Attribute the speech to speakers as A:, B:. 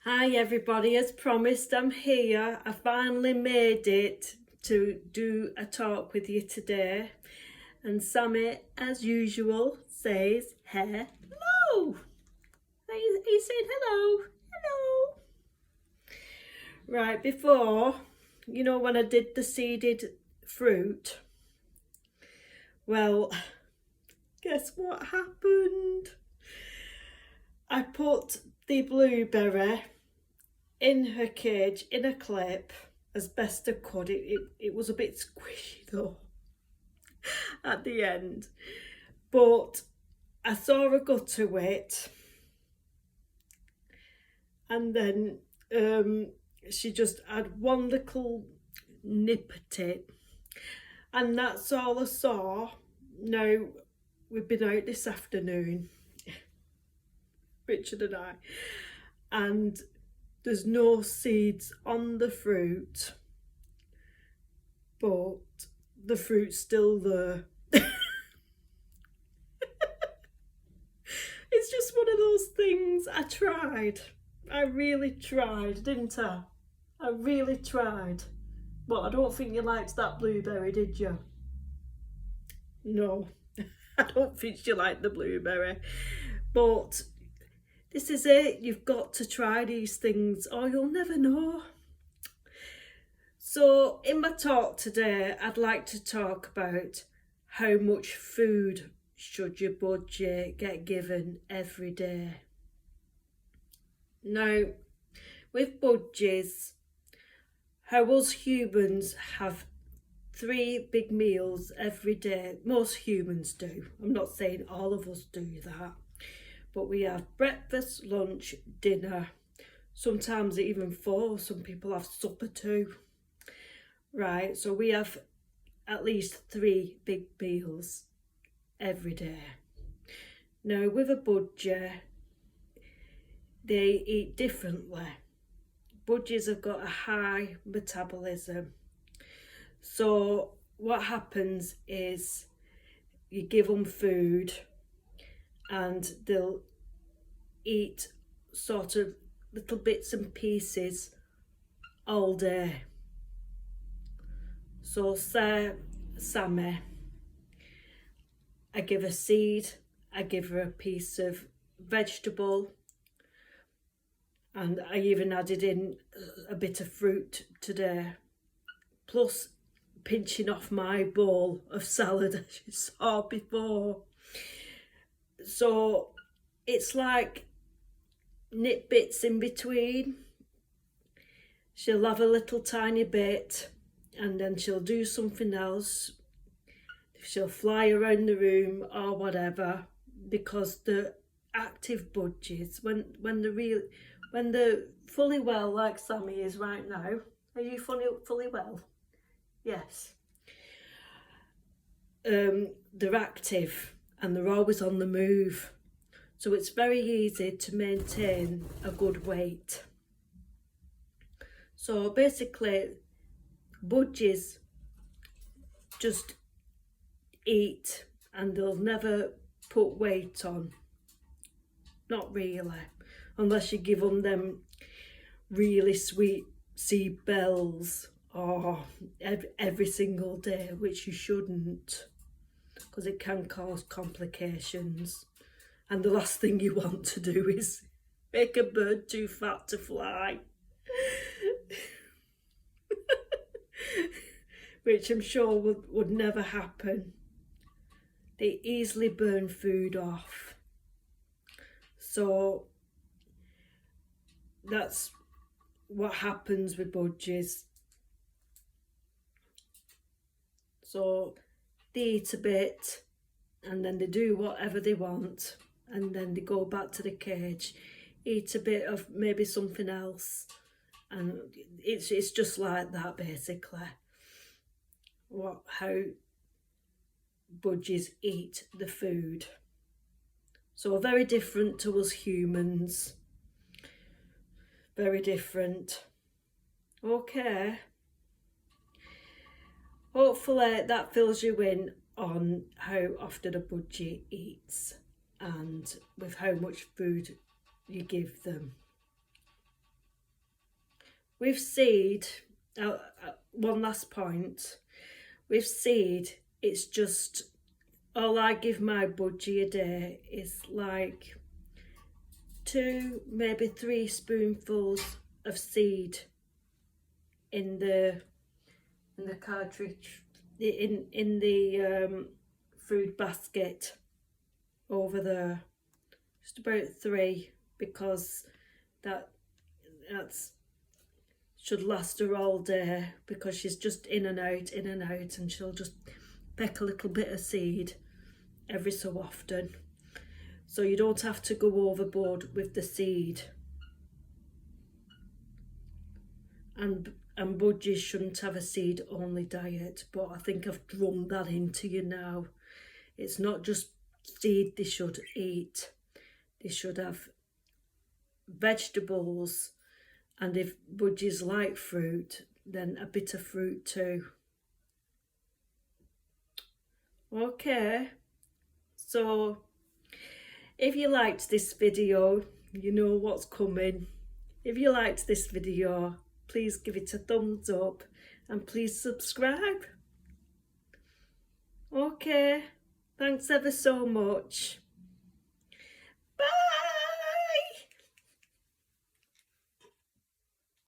A: Hi everybody, as promised I'm here. I finally made it to do a talk with you today, and Sammy as usual says hello. He's saying hello, hello. Right, before, when I did the seeded fruit, well, guess what happened? I put the blueberry in her cage in a clip as best I could. It was a bit squishy though at the end, but I saw her go to it, and then she just had one little nip at it, and that's all I saw. Now we've been out this afternoon, Richard and I, and there's no seeds on the fruit, but the fruit's still there. It's just one of those things. I really tried, didn't I? I really tried. But I don't think you liked that blueberry, did you? No, I don't think you liked the blueberry. But this is it. You've got to try these things or you'll never know. So in my talk today, I'd like to talk about how much food should your budgie get given every day. Now, with budgies, how us humans have 3 big meals every day. Most humans do. I'm not saying all of us do that. But we have breakfast, lunch, dinner, sometimes even 4. Some people have supper too. Right, so we have at least 3 big meals every day. Now with a budgie, they eat differently. Budgies have got a high metabolism. So what happens is you give them food and they'll eat sort of little bits and pieces all day. So say Sammy, I give her seed, I give her a piece of vegetable, and I even added in a bit of fruit today, plus pinching off my bowl of salad as you saw before. So it's like nip bits in between. She'll have a little tiny bit and then she'll do something else. She'll fly around the room or whatever, because the active budgies, when they're fully well, like Sammy is right now. Are you fully well? Yes. They're active and they're always on the move, so it's very easy to maintain a good weight. So basically, budgies just eat and they'll never put weight on. Not really, unless you give them really sweet seed bells or every single day, which you shouldn't, because it can cause complications, and the last thing you want to do is make a bird too fat to fly. Which I'm sure would never happen. They easily burn food off. So that's what happens with budgies. So they eat a bit and then they do whatever they want, and then they go back to the cage, eat a bit of maybe something else, and it's just like that basically. How budgies eat the food. So very different to us humans. Very different. Okay. Hopefully that fills you in on how often a budgie eats and with how much food you give them. with seed, one last point, with seed, it's just, all I give my budgie a day is like 2, maybe 3 spoonfuls of seed in the cartridge, in the food basket over there. Just about 3, because that's should last her all day, because she's just in and out, and she'll just peck a little bit of seed every so often. So you don't have to go overboard with the seed. And budgies shouldn't have a seed only diet, but I think I've drummed that into you now. It's not just seed they should eat. They should have vegetables, and if budgies like fruit, then a bit of fruit too. Okay, so if you liked this video, you know what's coming. If you liked this video, please give it a thumbs up and please subscribe. Okay, thanks ever so much.